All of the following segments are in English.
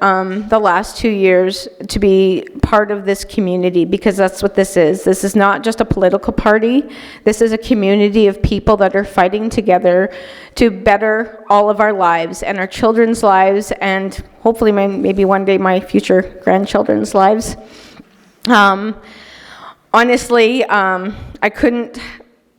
the last 2 years to be part of this community, because that's what this is. This is not just a political party. This is a community of people that are fighting together to better all of our lives and our children's lives, and hopefully maybe one day my future grandchildren's lives. Honestly, I couldn't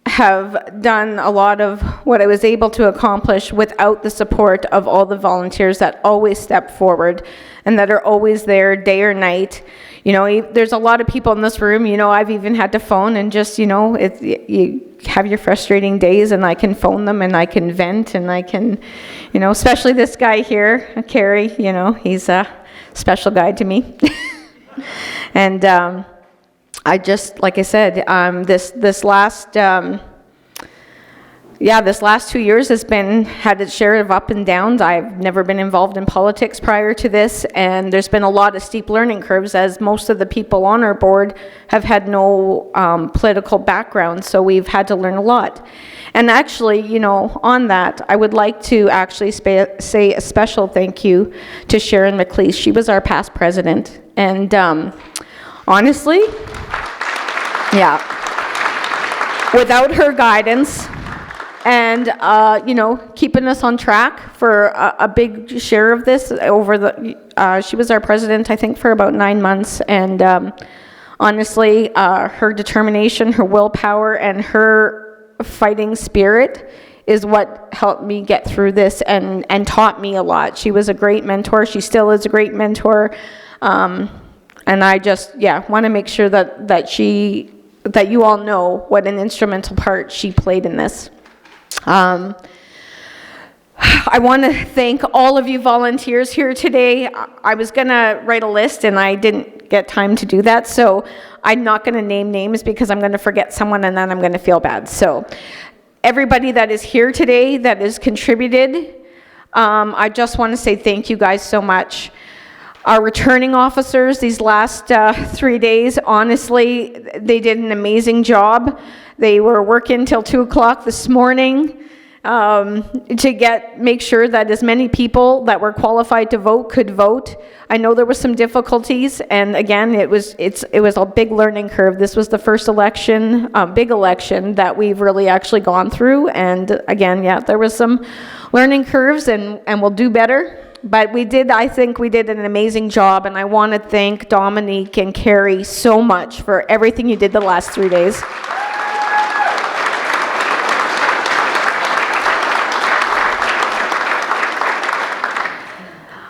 have done a lot of what I was able to accomplish without the support of all the volunteers that always step forward and that are always there day or night. You know, there's a lot of people in this room, you know, I've even had to phone and just, you know, you have your frustrating days and I can phone them and I can vent and I can, you know, especially this guy here, Kerry, you know, he's a special guy to me. And I just, like I said, this last 2 years has had its share of up and downs. I've never been involved in politics prior to this, and there's been a lot of steep learning curves, as most of the people on our board have had no political background, so we've had to learn a lot. And actually, you know, on that, I would like to actually say a special thank you to Sharon McLeish. She was our past president, and honestly, yeah, without her guidance and, you know, keeping us on track for a big share of this over the, she was our president, I think, for about 9 months, and honestly, her determination, her willpower, and her fighting spirit is what helped me get through this and taught me a lot. She was a great mentor. She still is a great mentor. And I just, want to make sure that you all know what an instrumental part she played in this. I want to thank all of you volunteers here today. I was going to write a list and I didn't get time to do that, so I'm not going to name names because I'm going to forget someone and then I'm going to feel bad. So everybody that is here today that has contributed, I just want to say thank you guys so much. Our returning officers these last 3 days, honestly, they did an amazing job. They were working till 2 o'clock this morning to make sure that as many people that were qualified to vote could vote. I know there were some difficulties, and again, it was a big learning curve. This was the first election, big election that we've really actually gone through, and again, there was some learning curves, and we'll do better. But I think we did an amazing job, and I want to thank Dominique and Carrie so much for everything you did the last 3 days.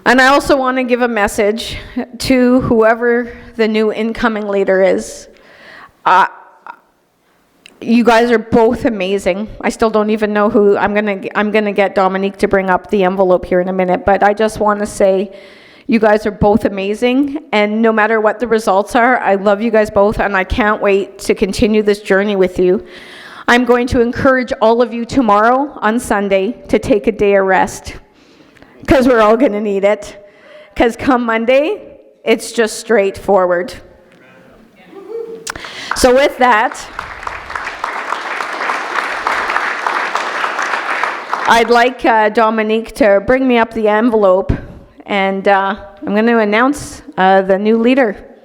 And I also want to give a message to whoever the new incoming leader is. You guys are both amazing. I still don't even know who. I'm gonna get Dominique to bring up the envelope here in a minute, but I just want to say you guys are both amazing, and no matter what the results are, I love you guys both, and I can't wait to continue this journey with you. I'm going to encourage all of you tomorrow on Sunday to take a day of rest, because we're all going to need it, because come Monday, it's just straightforward. So with that, I'd like Dominique to bring me up the envelope, and I'm going to announce the new leader.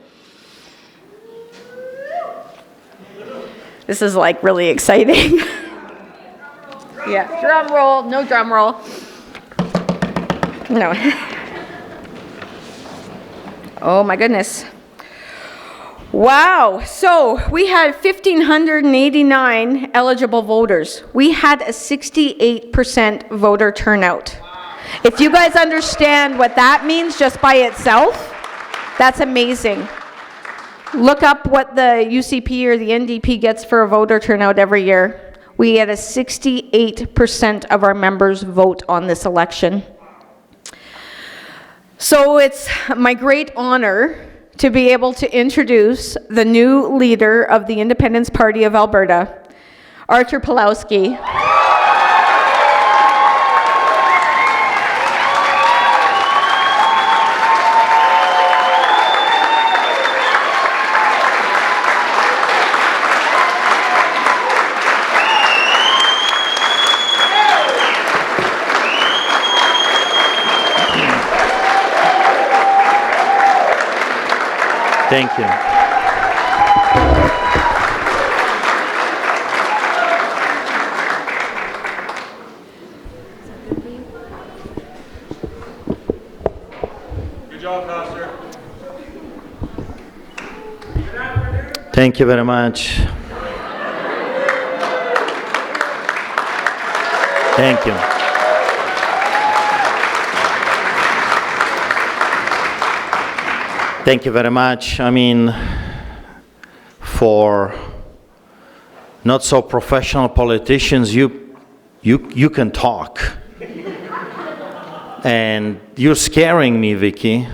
This is like really exciting. Yeah, drum roll, no drum roll. No. Oh my goodness. Wow, so we had 1,589 eligible voters. We had a 68% voter turnout. If you guys understand what that means just by itself, that's amazing. Look up what the UCP or the NDP gets for a voter turnout every year. We had a 68% of our members vote on this election. So it's my great honor to be able to introduce the new leader of the Independence Party of Alberta, Artur Pawlowski. Thank you. Good job, Pastor. Thank you very much. Thank you. Thank you very much. I mean, for not so professional politicians, you can talk. And you're scaring me, Vicky,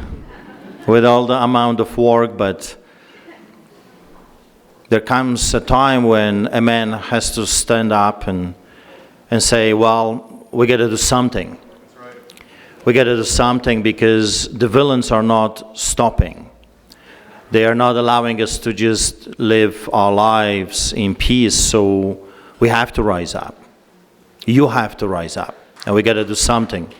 with all the amount of work, but there comes a time when a man has to stand up and say, well, we got to do something. That's right. We got to do something because the villains are not stopping. They are not allowing us to just live our lives in peace, so we have to rise up. You have to rise up, and we got to do something.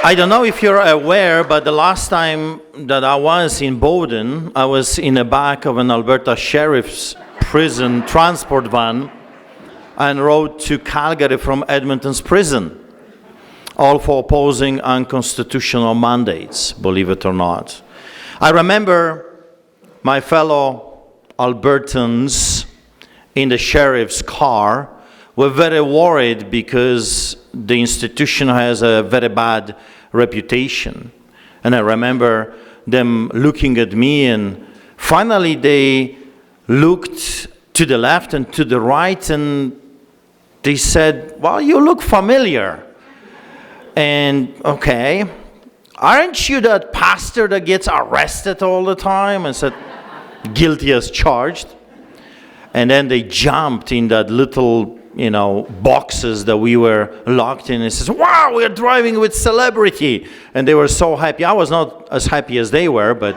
I don't know if you're aware, but the last time that I was in Bowden, I was in the back of an Alberta Sheriff's prison transport van and rode to Calgary from Edmonton's prison, all for opposing unconstitutional mandates, believe it or not. I remember my fellow Albertans in the sheriff's car were very worried because the institution has a very bad reputation. And I remember them looking at me, and finally they looked to the left and to the right, and they said, well, you look familiar. And, okay, aren't you that pastor that gets arrested all the time? And said, guilty as charged. And then they jumped in that little, boxes that we were locked in, and says, wow, we're driving with celebrity. And they were so happy. I was not as happy as they were, but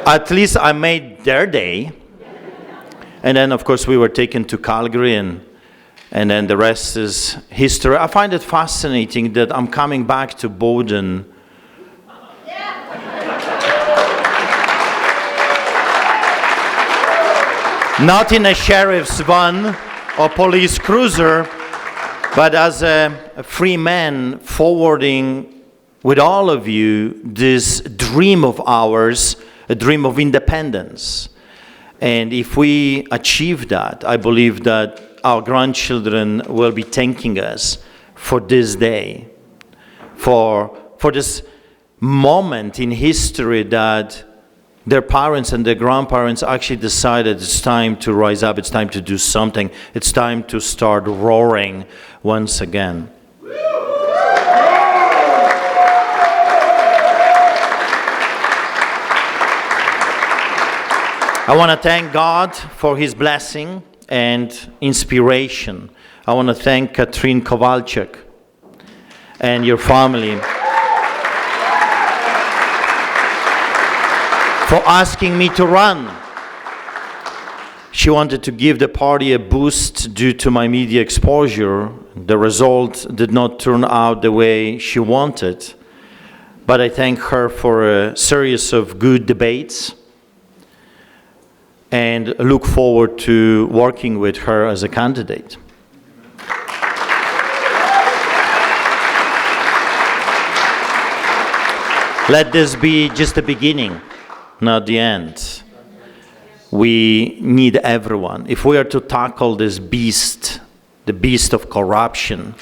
at least I made their day. And then, of course, we were taken to Calgary, and then the rest is history. I find it fascinating that I'm coming back to Bowden not in a sheriff's van or police cruiser, but as a free man forwarding with all of you this dream of ours, a dream of independence. And if we achieve that, I believe that our grandchildren will be thanking us for this day, for this moment in history that their parents and their grandparents actually decided it's time to rise up, it's time to do something, it's time to start roaring once again. I want to thank God for His blessing and inspiration. I want to thank Katrin Kowalczyk and your family for asking me to run. She wanted to give the party a boost due to my media exposure. The result did not turn out the way she wanted, but I thank her for a series of good debates and look forward to working with her as a candidate. Let this be just the beginning, not the end. We need everyone. If we are to tackle this beast, the beast of corruption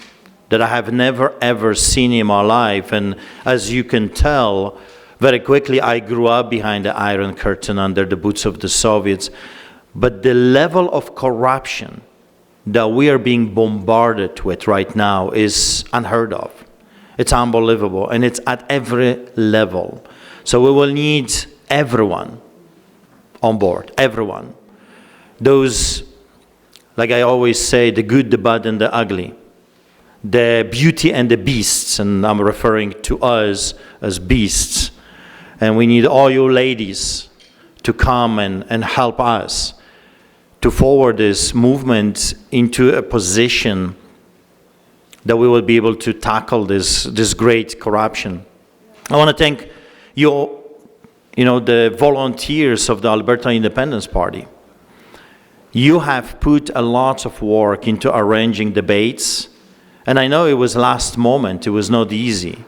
that I have never ever seen in my life, and as you can tell, very quickly I grew up behind the Iron Curtain under the boots of the Soviets, but the level of corruption that we are being bombarded with right now is unheard of. It's unbelievable, and it's at every level. So we will need everyone on board, everyone. Those, like I always say, the good, the bad, and the ugly. The beauty and the beasts, and I'm referring to us as beasts. And we need all you ladies to come and help us to forward this movement into a position that we will be able to tackle this great corruption. I want to thank the volunteers of the Alberta Independence Party. You have put a lot of work into arranging debates, and I know it was last moment, it was not easy.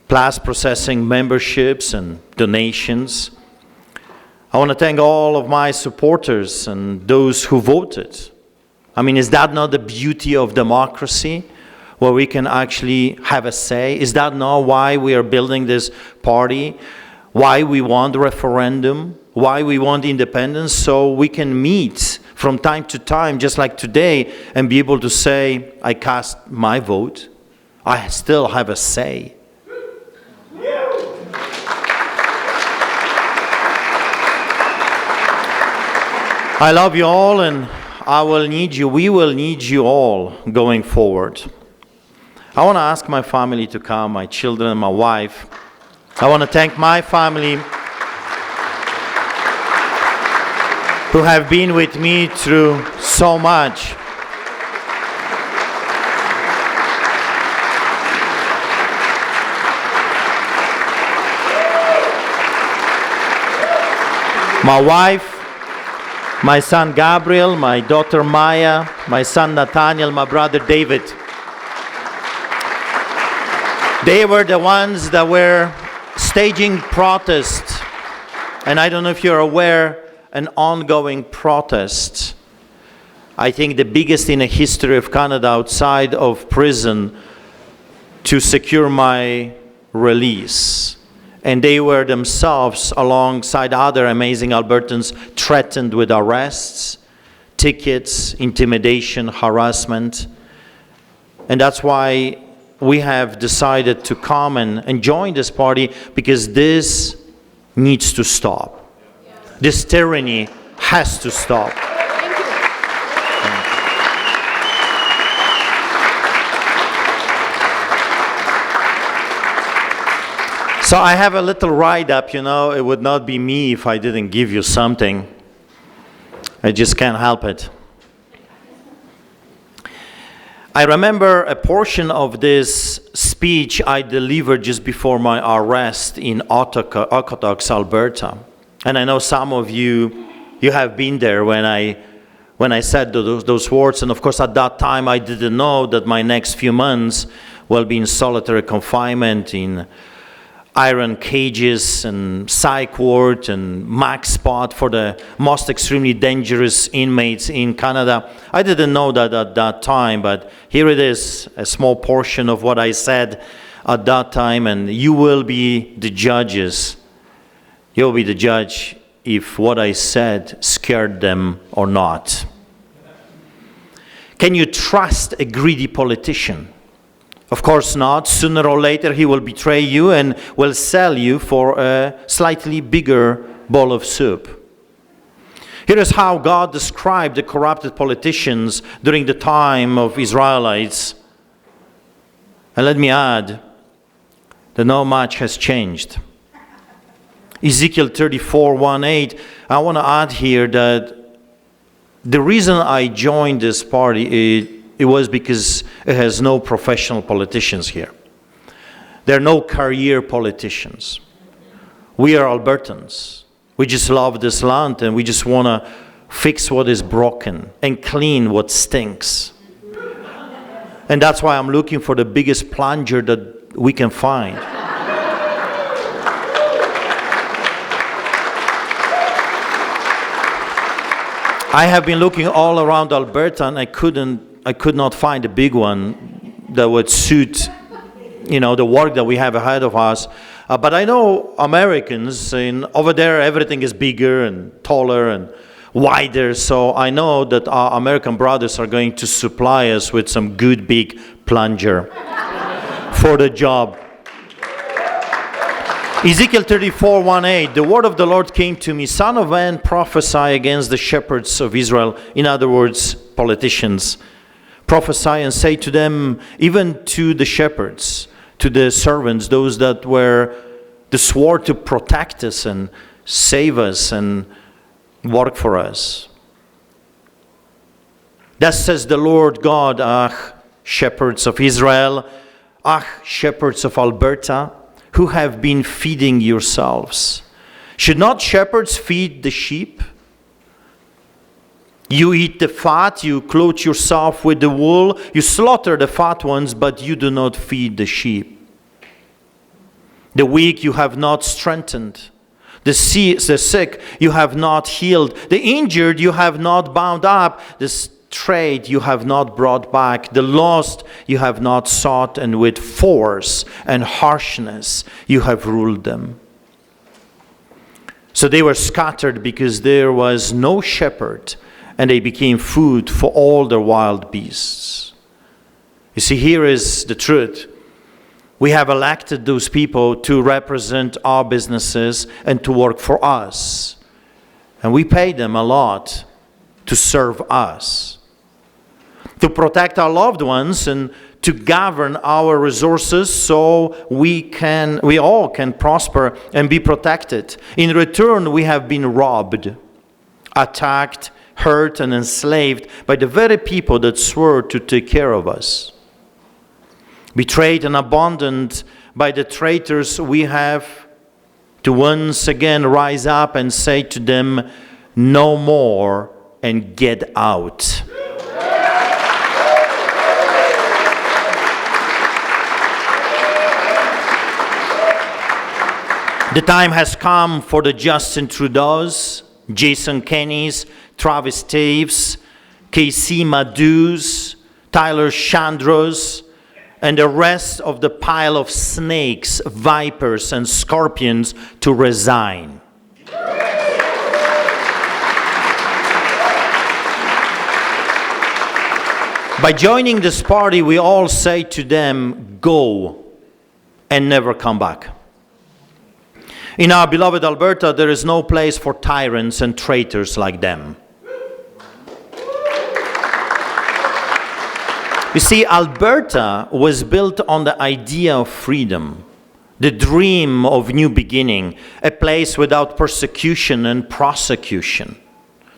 Plus processing memberships and donations. I want to thank all of my supporters and those who voted. I mean, is that not the beauty of democracy, where we can actually have a say? Is that not why we are building this party? Why we want referendum? Why we want independence? So we can meet from time to time, just like today, and be able to say, I cast my vote. I still have a say. I love you all, and I will need you. We will need you all going forward. I want to ask my family to come, my children and my wife. I want to thank my family who have been with me through so much. My wife, my son Gabriel, my daughter Maya, my son Nathaniel, my brother David. They were the ones that were staging protests. And I don't know if you're aware, an ongoing protest. I think the biggest in the history of Canada outside of prison to secure my release. And they were themselves, alongside other amazing Albertans, threatened with arrests, tickets, intimidation, harassment. And that's why we have decided to come and join this party, because this needs to stop. This tyranny has to stop. So I have a little write-up, it would not be me if I didn't give you something. I just can't help it. I remember a portion of this speech I delivered just before my arrest in Okotoks, Alberta. And I know some of you have been there when I said those words. And of course, at that time, I didn't know that my next few months will be in solitary confinement, in iron cages and psych ward and max spot for the most extremely dangerous inmates in Canada. I didn't know that at that time, but here it is, a small portion of what I said at that time, and you will be the judges. You'll be the judge if what I said scared them or not. Can you trust a greedy politician? Of course not. Sooner or later he will betray you and will sell you for a slightly bigger bowl of soup. Here is how God described the corrupted politicians during the time of Israelites. And let me add that not much has changed. Ezekiel 34:1-8, I want to add here that the reason I joined this party, it was because it has no professional politicians here. There are no career politicians. We are Albertans. We just love this land, and we just want to fix what is broken and clean what stinks. And that's why I'm looking for the biggest plunger that we can find. I have been looking all around Alberta, and I could not find a big one that would suit, the work that we have ahead of us. But I know Americans, over there everything is bigger and taller and wider, so I know that our American brothers are going to supply us with some good big plunger for the job. Ezekiel 34:1-8, the word of the Lord came to me, Son of man, prophesy against the shepherds of Israel, in other words, politicians. Prophesy and say to them, even to the shepherds, to the servants, those that were the sword to protect us and save us and work for us. Thus says the Lord God, shepherds of Israel, shepherds of Alberta, who have been feeding yourselves. Should not shepherds feed the sheep? You eat the fat, you clothe yourself with the wool, you slaughter the fat ones, but you do not feed the sheep. The weak you have not strengthened. The sick you have not healed. The injured you have not bound up. The strayed you have not brought back. The lost you have not sought, and with force and harshness you have ruled them. So they were scattered because there was no shepherd, and they became food for all the wild beasts. You see, here is the truth. We have elected those people to represent our businesses and to work for us. And we pay them a lot to serve us, to protect our loved ones and to govern our resources so we all can prosper and be protected. In return, we have been robbed, attacked, hurt, and enslaved by the very people that swore to take care of us. Betrayed and abandoned by the traitors, we have to once again rise up and say to them, no more, and get out. The time has come for the Justin Trudeau's, Jason Kenney's, Travis Taves, Casey Madhu's, Tyler Chandro's, and the rest of the pile of snakes, vipers, and scorpions to resign. By joining this party, we all say to them, go and never come back. In our beloved Alberta, there is no place for tyrants and traitors like them. You see, Alberta was built on the idea of freedom, the dream of new beginning, a place without persecution and prosecution.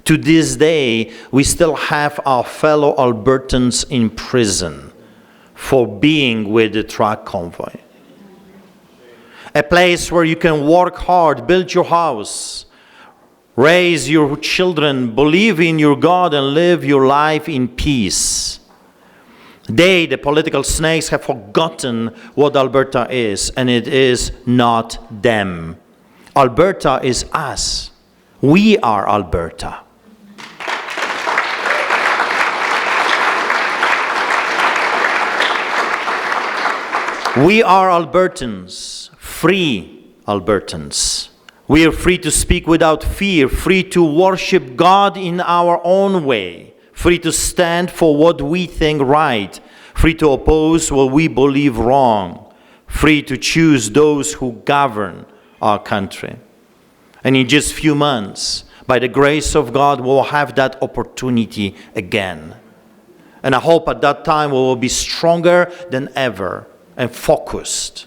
To this day, we still have our fellow Albertans in prison for being with the truck convoy. A place where you can work hard, build your house, raise your children, believe in your God, and live your life in peace. They, the political snakes, have forgotten what Alberta is, and it is not them. Alberta is us. We are Alberta. We are Albertans, free Albertans. We are free to speak without fear, free to worship God in our own way, free to stand for what we think right, free to oppose what we believe wrong, free to choose those who govern our country. And in just a few months, by the grace of God, we'll have that opportunity again. And I hope at that time we will be stronger than ever and focused.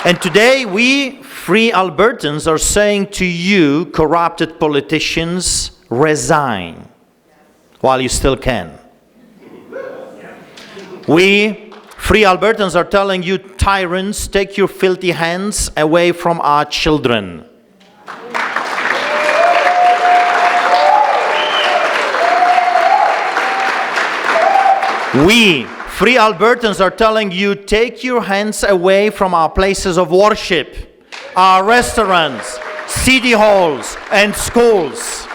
And today we, free Albertans, are saying to you, corrupted politicians, resign while you still can. We, free Albertans, are telling you, tyrants, take your filthy hands away from our children. We, free Albertans, are telling you, take your hands away from our places of worship, our restaurants, city halls, and schools.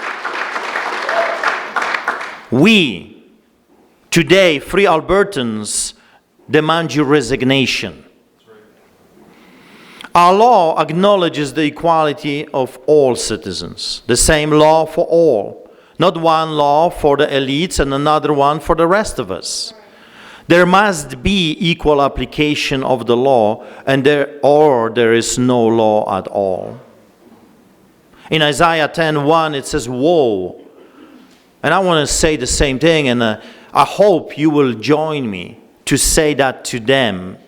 We, today, free Albertans, demand your resignation. Our law acknowledges the equality of all citizens, the same law for all. Not one law for the elites and another one for the rest of us. There must be equal application of the law, or there is no law at all. In Isaiah 10:1, it says, woe. And I want to say the same thing, and I hope you will join me to say that to them,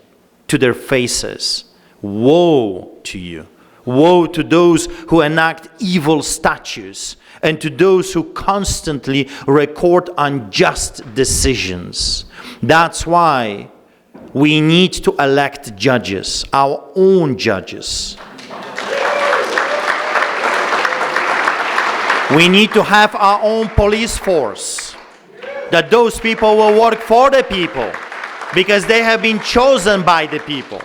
to their faces. Woe to you. Woe to those who enact evil statutes and to those who constantly record unjust decisions. That's why we need to elect judges, our own judges. We need to have our own police force, that those people will work for the people because they have been chosen by the people.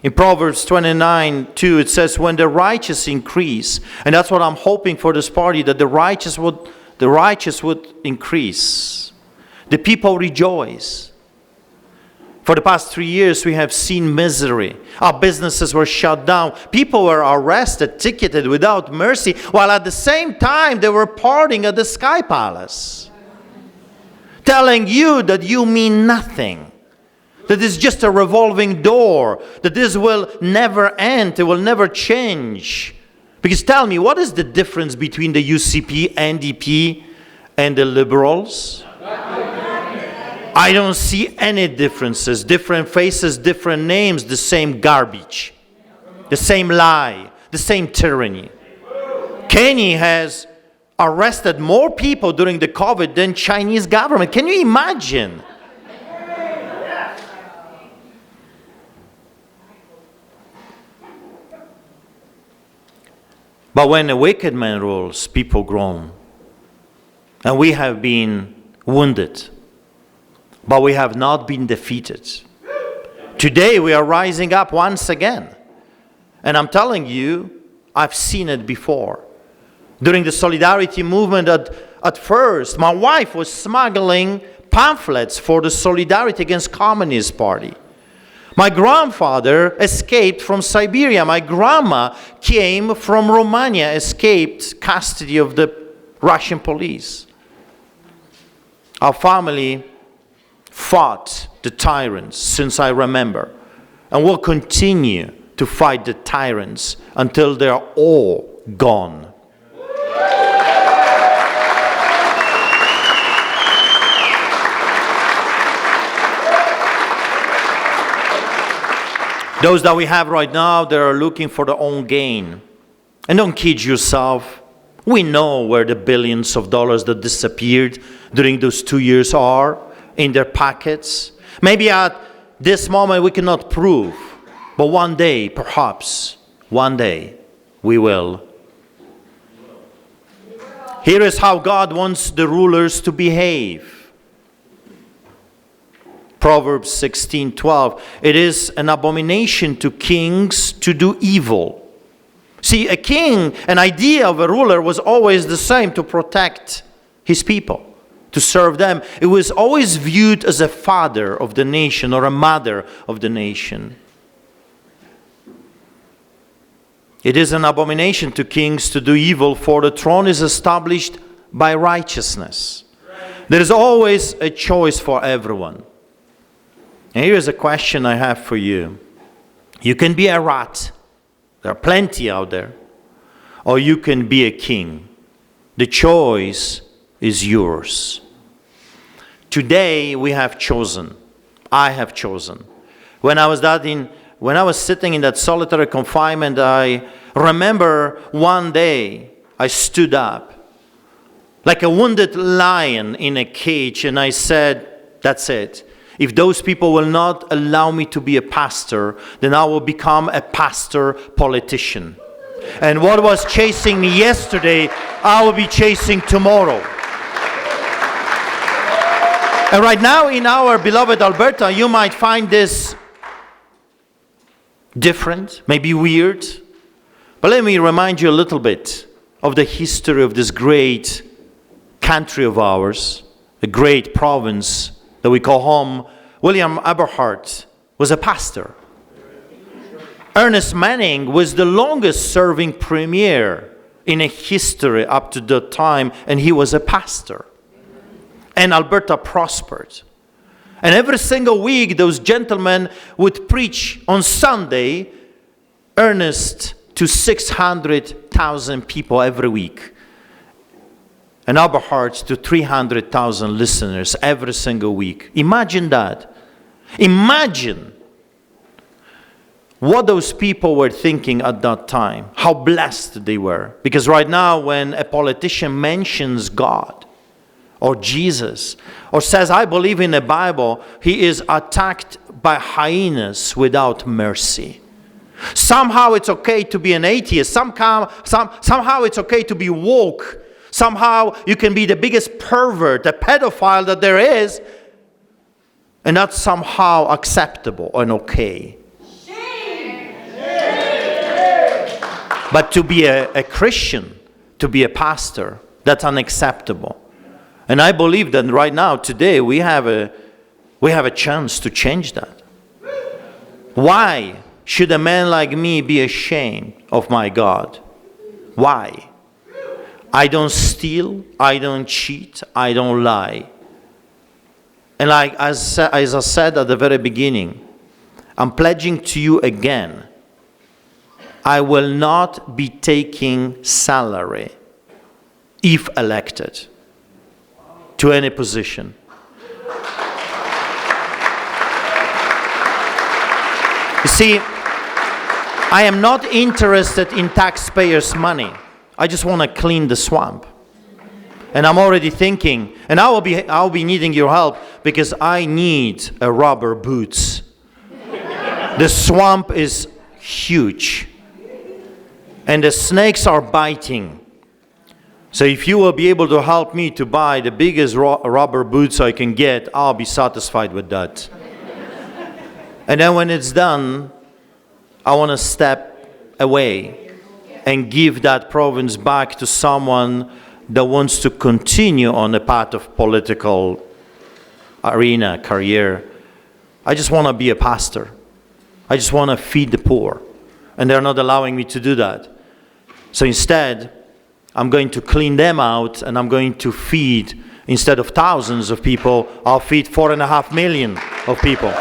In Proverbs 29:2, it says, when the righteous increase, and that's what I'm hoping for this party, that the righteous would increase. The people rejoice. For the past 3 years, we have seen misery. Our businesses were shut down. People were arrested, ticketed without mercy, while at the same time they were partying at the Sky Palace, telling you that you mean nothing, that it's just a revolving door, that this will never end, it will never change. Because tell me, what is the difference between the UCP, NDP, and the Liberals? I don't see any differences. Different faces, different names, the same garbage, the same lie, the same tyranny. Kenya has arrested more people during the COVID than Chinese government. Can you imagine? But when a wicked man rules, people groan. And we have been wounded, but we have not been defeated. Today we are rising up once again. And I'm telling you, I've seen it before. During the Solidarity movement at first, my wife was smuggling pamphlets for the Solidarity against Communist Party. My grandfather escaped from Siberia. My grandma came from Romania, escaped custody of the Russian police. Our family fought the tyrants since I remember, and will continue to fight the tyrants until they're all gone. Those that we have right now, they are looking for their own gain. And don't kid yourself. We know where the billions of dollars that disappeared during those 2 years are in their pockets. Maybe at this moment we cannot prove, but one day, perhaps, one day, we will. Here is how God wants the rulers to behave. Proverbs 16:12. It is an abomination to kings to do evil. See, a king, an idea of a ruler was always the same: to protect his people, to serve them. It was always viewed as a father of the nation or a mother of the nation. It is an abomination to kings to do evil, for the throne is established by righteousness. There is always a choice for everyone. And here is a question I have for you. You can be a rat. There are plenty out there. Or you can be a king. The choice is yours. Today we have chosen. I have chosen. When I was sitting in that solitary confinement, I remember one day I stood up like a wounded lion in a cage, and I said, that's it. If those people will not allow me to be a pastor, then I will become a pastor politician. And what was chasing me yesterday, I will be chasing tomorrow. And right now in our beloved Alberta, you might find this different, maybe weird. But let me remind you a little bit of the history of this great country of ours, a great province that we call home. William Eberhard was a pastor. Ernest Manning was the longest serving premier in a history up to that time, and he was a pastor. And Alberta prospered. And every single week, those gentlemen would preach on Sunday, Ernest, to 600,000 people every week. And Eberhard to 300,000 listeners every single week. Imagine that. Imagine what those people were thinking at that time, how blessed they were. Because right now, when a politician mentions God or Jesus or says, I believe in the Bible, he is attacked by hyenas without mercy. Somehow it's okay to be an atheist. Somehow it's okay to be woke. Somehow you can be the biggest pervert, a pedophile that there is, and that's somehow acceptable and okay. But to be a Christian, to be a pastor, that's unacceptable. And I believe that right now, today, we have a chance to change that. Why should a man like me be ashamed of my God? Why? I don't steal, I don't cheat, I don't lie. And as I said at the very beginning, I'm pledging to you again, I will not be taking salary if elected to any position. You see, I am not interested in taxpayers' money. I just want to clean the swamp. And I'm already thinking, and I'll be needing your help because I need a rubber boots. The swamp is huge. And the snakes are biting. So if you will be able to help me to buy the biggest rubber boots I can get, I'll be satisfied with that. And then when it's done, I want to step away and give that province back to someone that wants to continue on the path of political arena, career. I just want to be a pastor. I just want to feed the poor. And they're not allowing me to do that. So instead, I'm going to clean them out and I'm going to feed, instead of thousands of people, I'll feed 4.5 million of people.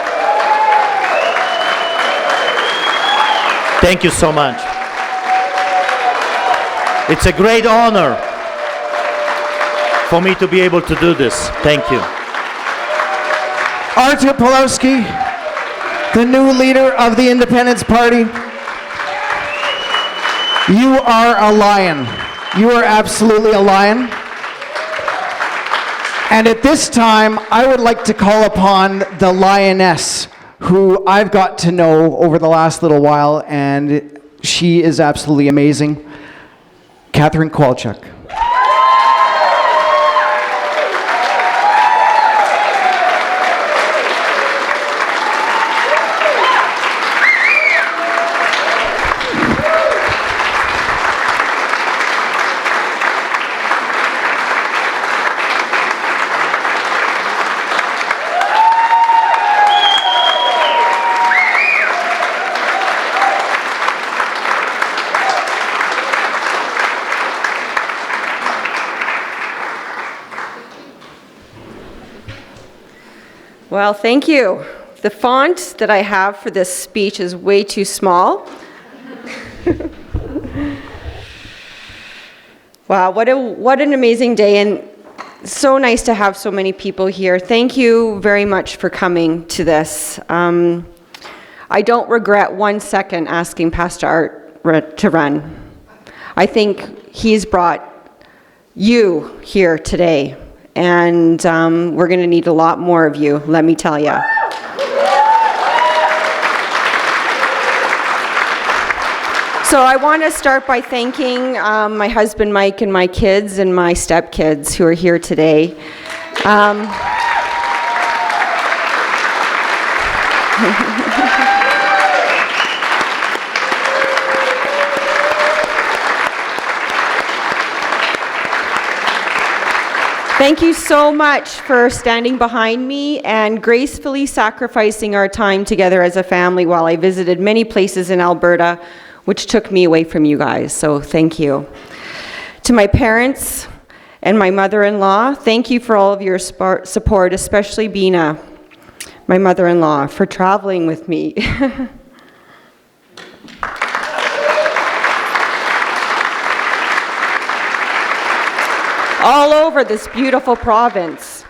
Thank you so much. It's a great honor for me to be able to do this. Thank you. Artur Pawlowski, the new leader of the Independence Party. You are a lion. You are absolutely a lion. And at this time, I would like to call upon the lioness, who I've got to know over the last little while, and she is absolutely amazing, Catherine Kowalczyk. Well, thank you. The font that I have for this speech is way too small. Wow, what an amazing day, and so nice to have so many people here. Thank you very much for coming to this. I don't regret 1 second asking Pastor Art to run. I think he's brought you here today. And we're going to need a lot more of you, let me tell you. So I want to start by thanking my husband Mike and my kids and my stepkids who are here today. Thank you so much for standing behind me and gracefully sacrificing our time together as a family while I visited many places in Alberta, which took me away from you guys, so thank you. To my parents and my mother-in-law, thank you for all of your support, especially Bina, my mother-in-law, for traveling with me. All over this beautiful province.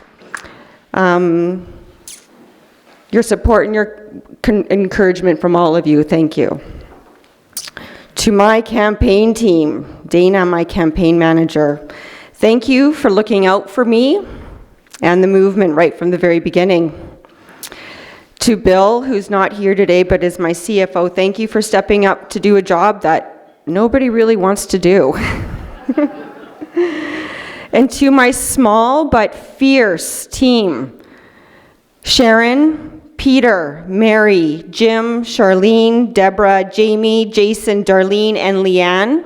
your support and your encouragement from all of you. Thank you. To my campaign team, Dana, my campaign manager, thank you for looking out for me and the movement right from the very beginning. To Bill, who's not here today but is my CFO, thank you for stepping up to do a job that nobody really wants to do. And to my small but fierce team, Sharon, Peter, Mary, Jim, Charlene, Deborah, Jamie, Jason, Darlene, and Leanne,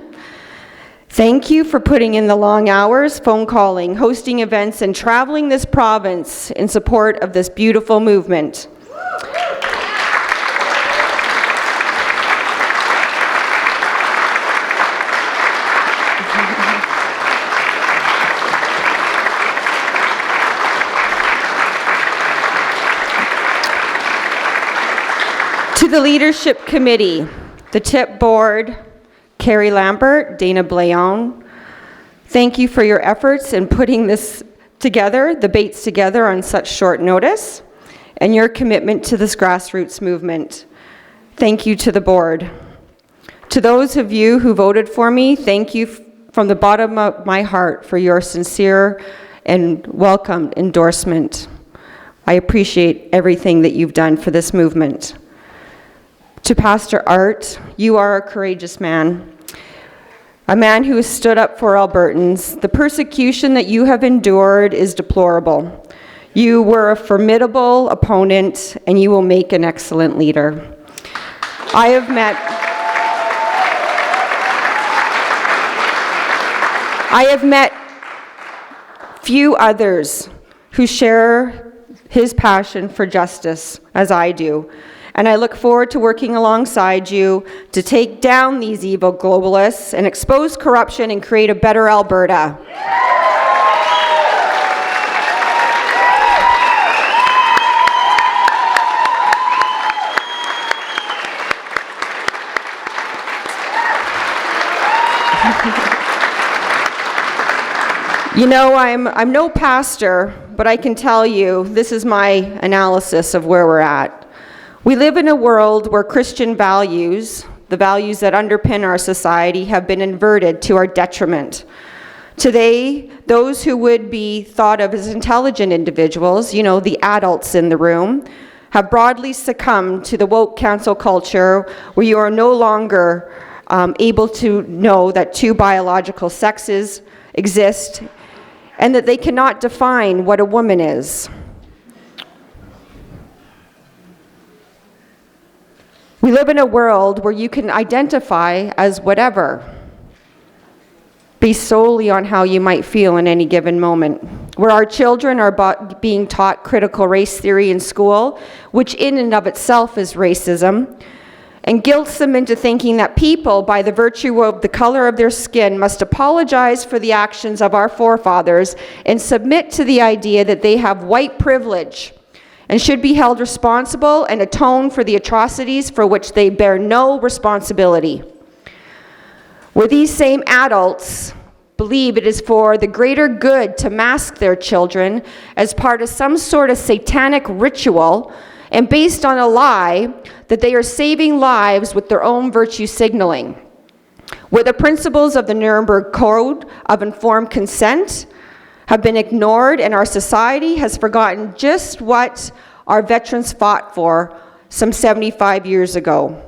thank you for putting in the long hours, phone calling, hosting events, and traveling this province in support of this beautiful movement. To the Leadership Committee, the TIP Board, Carrie Lambert, Dana Blayon, thank you for your efforts in putting this together, the Bates together on such short notice, and your commitment to this grassroots movement. Thank you to the board. To those of you who voted for me, thank you from the bottom of my heart for your sincere and welcome endorsement. I appreciate everything that you've done for this movement. To Pastor Art, you are a courageous man, a man who has stood up for Albertans. The persecution that you have endured is deplorable. You were a formidable opponent, and you will make an excellent leader. I have met few others who share his passion for justice as I do. And I look forward to working alongside you to take down these evil globalists and expose corruption and create a better Alberta. You know, I'm no pastor, but I can tell you this is my analysis of where we're at. We live in a world where Christian values, the values that underpin our society, have been inverted to our detriment. Today, those who would be thought of as intelligent individuals, you know, the adults in the room, have broadly succumbed to the woke cancel culture where you are no longer able to know that two biological sexes exist and that they cannot define what a woman is. We live in a world where you can identify as whatever, based solely on how you might feel in any given moment. Where our children are being taught critical race theory in school, which in and of itself is racism, and guilts them into thinking that people, by the virtue of the color of their skin, must apologize for the actions of our forefathers and submit to the idea that they have white privilege and should be held responsible and atone for the atrocities for which they bear no responsibility. Where these same adults believe it is for the greater good to mask their children as part of some sort of satanic ritual and based on a lie that they are saving lives with their own virtue signaling. Where the principles of the Nuremberg Code of informed consent have been ignored, and our society has forgotten just what our veterans fought for some 75 years ago.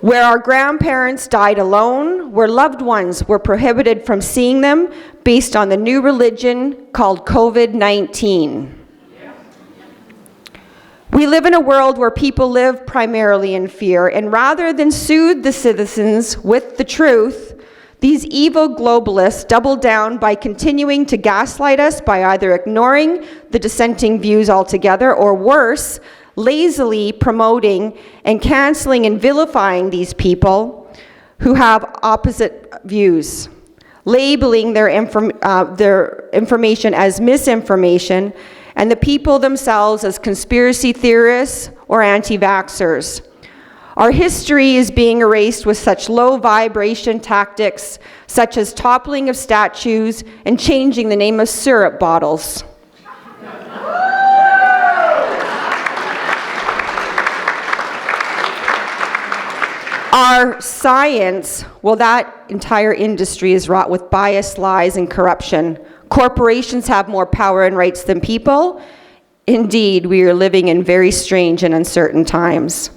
Where our grandparents died alone, where loved ones were prohibited from seeing them based on the new religion called COVID-19. We live in a world where people live primarily in fear, and rather than soothe the citizens with the truth, these evil globalists double down by continuing to gaslight us by either ignoring the dissenting views altogether or worse, lazily promoting and canceling and vilifying these people who have opposite views, labeling their information as misinformation and the people themselves as conspiracy theorists or anti-vaxxers. Our history is being erased with such low vibration tactics, such as toppling of statues and changing the name of syrup bottles. our science, well, that entire industry is wrought with bias, lies, and corruption. Corporations have more power and rights than people. Indeed, we are living in very strange and uncertain times.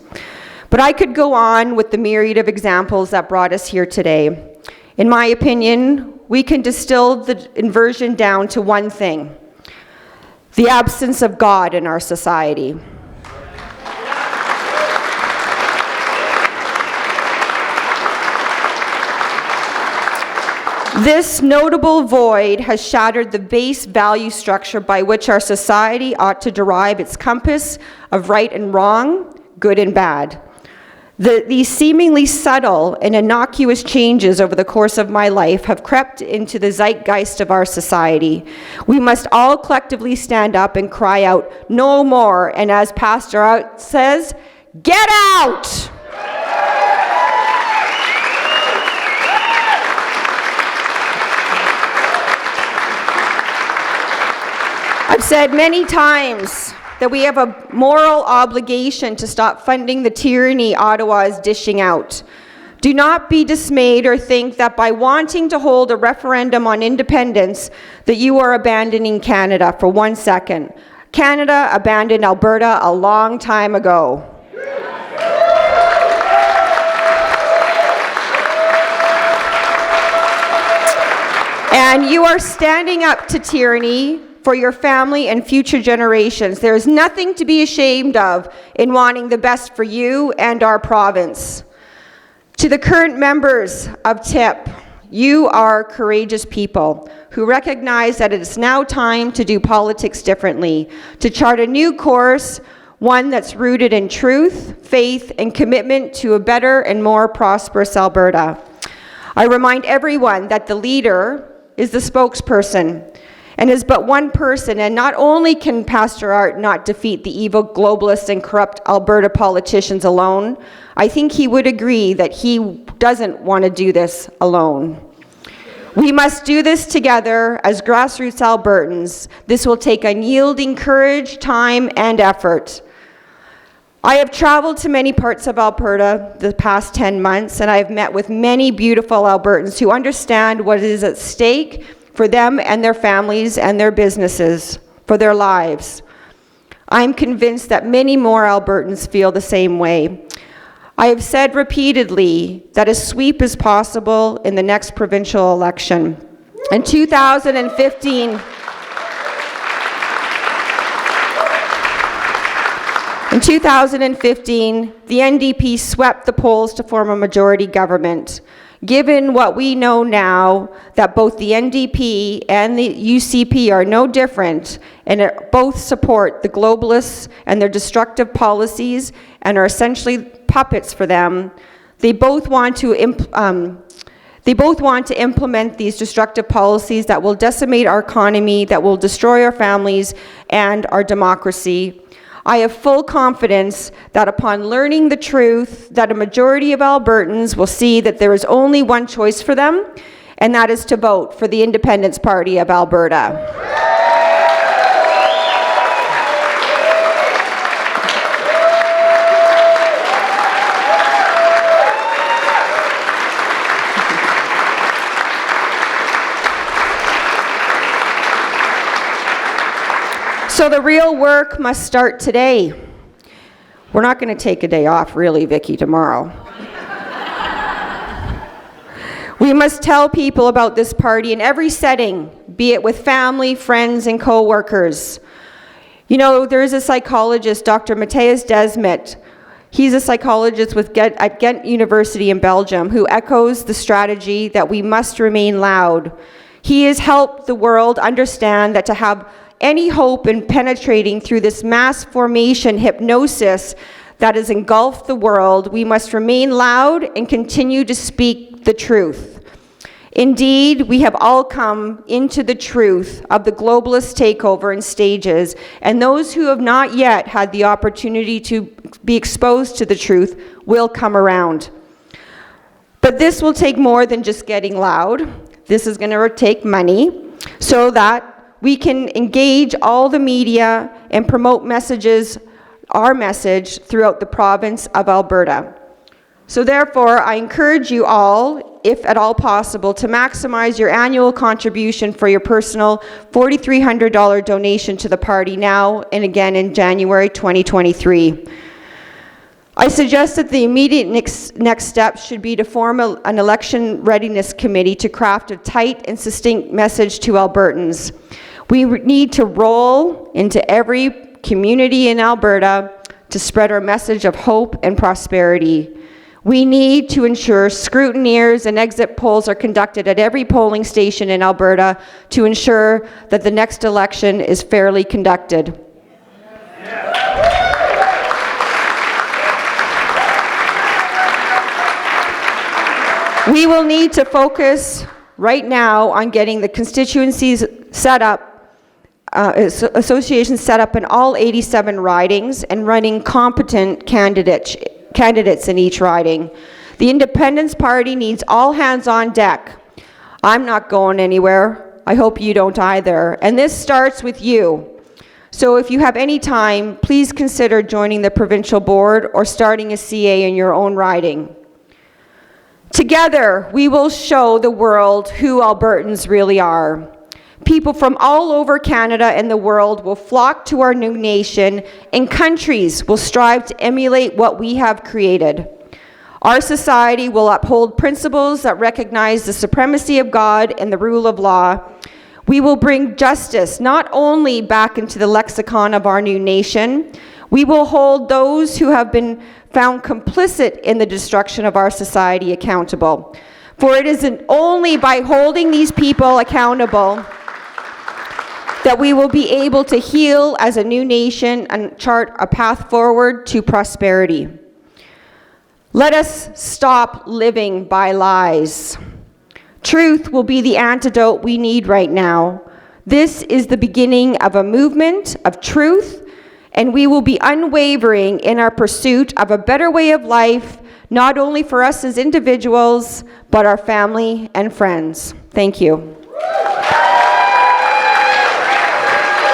But I could go on with the myriad of examples that brought us here today. In my opinion, we can distill the inversion down to one thing: the absence of God in our society. This notable void has shattered the base value structure by which our society ought to derive its compass of right and wrong, good and bad. These seemingly subtle and innocuous changes over the course of my life have crept into the zeitgeist of our society. We must all collectively stand up and cry out, "No more," and as Pastor Out says, "Get out!" I've said many times that we have a moral obligation to stop funding the tyranny Ottawa is dishing out. Do not be dismayed or think that by wanting to hold a referendum on independence that you are abandoning Canada for 1 second. Canada abandoned Alberta a long time ago. And you are standing up to tyranny for your family and future generations. There is nothing to be ashamed of in wanting the best for you and our province. To the current members of TIP, you are courageous people who recognize that it is now time to do politics differently, to chart a new course, one that's rooted in truth, faith, and commitment to a better and more prosperous Alberta. I remind everyone that the leader is the spokesperson and is but one person, and not only can Pastor Art not defeat the evil globalists and corrupt Alberta politicians alone, I think he would agree that he doesn't want to do this alone. We must do this together as grassroots Albertans. This will take unyielding courage, time, and effort. I have traveled to many parts of Alberta the past 10 months, and I have met with many beautiful Albertans who understand what is at stake for them and their families and their businesses, for their lives. I'm convinced that many more Albertans feel the same way. I have said repeatedly that a sweep is possible in the next provincial election. In 2015, the NDP swept the polls to form a majority government. Given what we know now, that both the NDP and the UCP are no different and both support the globalists and their destructive policies and are essentially puppets for them, they both want to implement these destructive policies that will decimate our economy, that will destroy our families and our democracy. I have full confidence that upon learning the truth, that a majority of Albertans will see that there is only one choice for them, and that is to vote for the Independence Party of Alberta. So the real work must start today. We're not going to take a day off, really, Vicki, tomorrow. We must tell people about this party in every setting, be it with family, friends, and co-workers. You know, there is a psychologist, Dr. Matthias Desmet. He's a psychologist at Ghent University in Belgium who echoes the strategy that we must remain loud. He has helped the world understand that to have any hope in penetrating through this mass formation hypnosis that has engulfed the world, we must remain loud and continue to speak the truth. Indeed, we have all come into the truth of the globalist takeover in stages, and those who have not yet had the opportunity to be exposed to the truth will come around. But this will take more than just getting loud. This is going to take money so that we can engage all the media and promote our message throughout the province of Alberta. So therefore, I encourage you all, if at all possible, to maximize your annual contribution for your personal $4,300 donation to the party now and again in January 2023. I suggest that the immediate next step should be to form an election readiness committee to craft a tight and succinct message to Albertans. We need to roll into every community in Alberta to spread our message of hope and prosperity. We need to ensure scrutineers and exit polls are conducted at every polling station in Alberta to ensure that the next election is fairly conducted. We will need to focus right now on getting the constituencies set up, associations set up in all 87 ridings and running competent candidates in each riding. The Independence Party needs all hands on deck. I'm not going anywhere. I hope you don't either. And this starts with you. So if you have any time, please consider joining the provincial board or starting a CA in your own riding. Together, we will show the world who Albertans really are. People from all over Canada and the world will flock to our new nation, and countries will strive to emulate what we have created. Our society will uphold principles that recognize the supremacy of God and the rule of law. We will bring justice not only back into the lexicon of our new nation, we will hold those who have been found complicit in the destruction of our society accountable. For it isn't only by holding these people accountable that we will be able to heal as a new nation and chart a path forward to prosperity. Let us stop living by lies. Truth will be the antidote we need right now. This is the beginning of a movement of truth, and we will be unwavering in our pursuit of a better way of life, not only for us as individuals, but our family and friends. Thank you.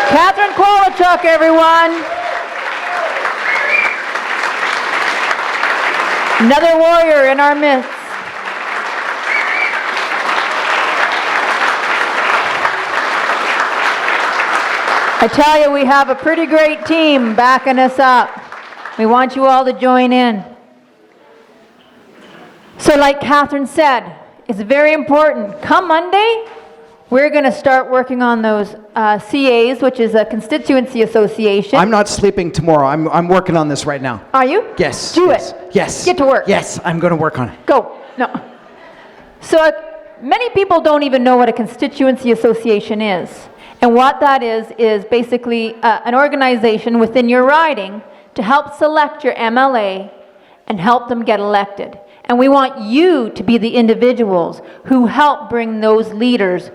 Catherine Kowalchuk, everyone. Another warrior in our midst. I tell you, we have a pretty great team backing us up. We want you all to join in. So like Catherine said, it's very important. Come Monday, we're going to start working on those CAs, which is a constituency association. I'm not sleeping tomorrow. I'm working on this right now. Are you? Yes. Do yes, it. Yes. Get to work. Yes, I'm going to work on it. Go. No. So many people don't even know what a constituency association is. And what that is basically an organization within your riding to help select your MLA and help them get elected. And we want you to be the individuals who help bring those leaders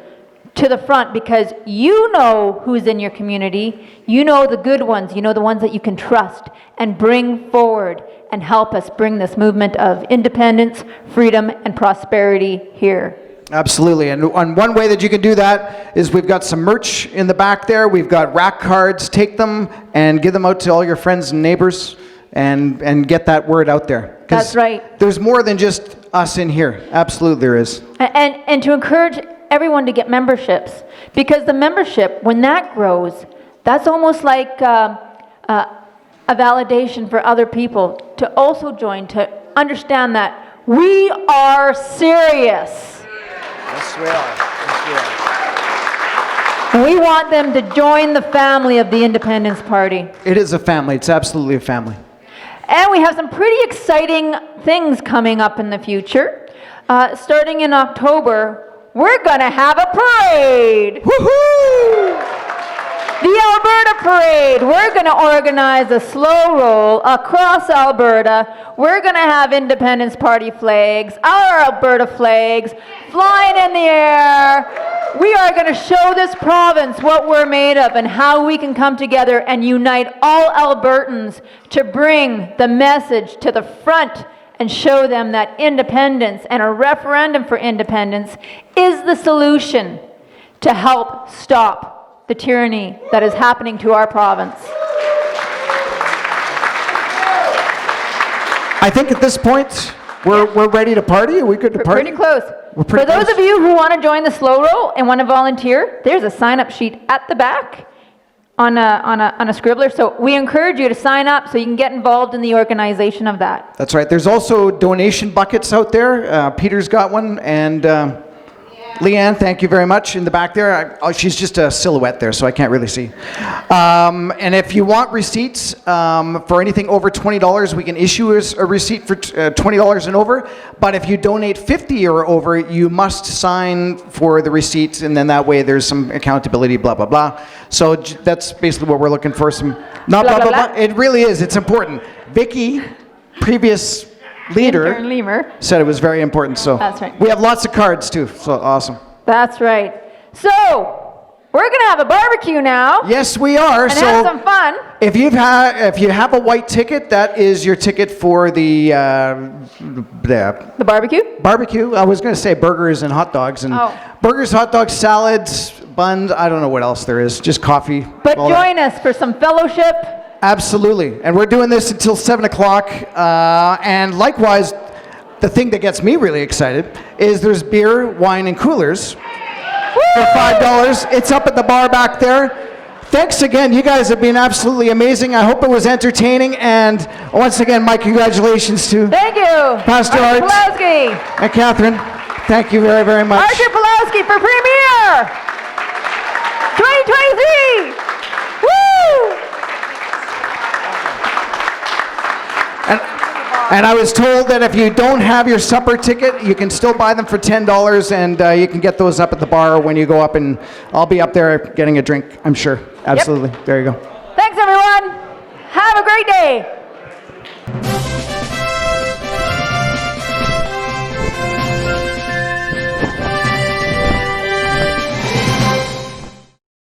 to the front, because you know who's in your community, you know the good ones, you know the ones that you can trust and bring forward and help us bring this movement of independence, freedom, and prosperity here. Absolutely, and one way that you can do that is we've got some merch in the back there. We've got rack cards. Take them and give them out to all your friends and neighbors and get that word out there. 'Cause that's right. There's more than just us in here. Absolutely there is. And to encourage everyone to get memberships, because the membership, when that grows, that's almost like a validation for other people to also join, to understand that we are serious. Yes, we are. Yes, we are. We want them to join the family of the Independence Party. It is a family. It's absolutely a family. And we have some pretty exciting things coming up in the future. Starting in October, we're going to have a parade. Woohoo! The Alberta Parade. We're going to organize a slow roll across Alberta. We're going to have Independence Party flags, our Alberta flags, flying in the air. We are going to show this province what we're made of and how we can come together and unite all Albertans to bring the message to the front and show them that independence and a referendum for independence is the solution to help stop the tyranny that is happening to our province. I think at this point, We're ready to party? Are we good to We're party? pretty close. We're pretty For those close. of you who want to join the slow roll and want to volunteer, there's a sign-up sheet at the back on a scribbler. So we encourage you to sign up so you can get involved in the organization of that. That's right. There's also donation buckets out there. Peter's got one, and Leanne, thank you very much in the back there. She's just a silhouette there, so I can't really see. And if you want receipts for anything over $20, we can issue a receipt for $20 and over. But if you donate $50 or over, you must sign for the receipts, and then that way there's some accountability, blah, blah, blah. So that's basically what we're looking for. Some not blah, blah, blah. It really is. It's important. Vicky, previous leader, Intern Lemur. said it was very important. So That's right. we have lots of cards too. So awesome. That's right. So we're going to have a barbecue now Yes, we are. and So have some fun. if you have a white ticket, that is your ticket for the The barbecue? barbecue. I was going to say burgers and hot dogs and Oh. burgers, hot dogs, salads, buns. I don't know what else there is. Just coffee. But all that. join us for some fellowship. Absolutely. And we're doing this until 7 o'clock. And likewise, the thing that gets me really excited is there's beer, wine, and coolers for $5. It's up at the bar back there. Thanks again. You guys have been absolutely amazing. I hope it was entertaining. And once again, my congratulations to Thank you. Pastor Archer Art. Pulowski. and Catherine. Thank you very, very much. Archer Pulowski for Premier 2023. Woo! And I was told that if you don't have your supper ticket, you can still buy them for $10, and you can get those up at the bar when you go up, and I'll be up there getting a drink, I'm sure. Absolutely. There you go. Thanks, everyone. Have a great day.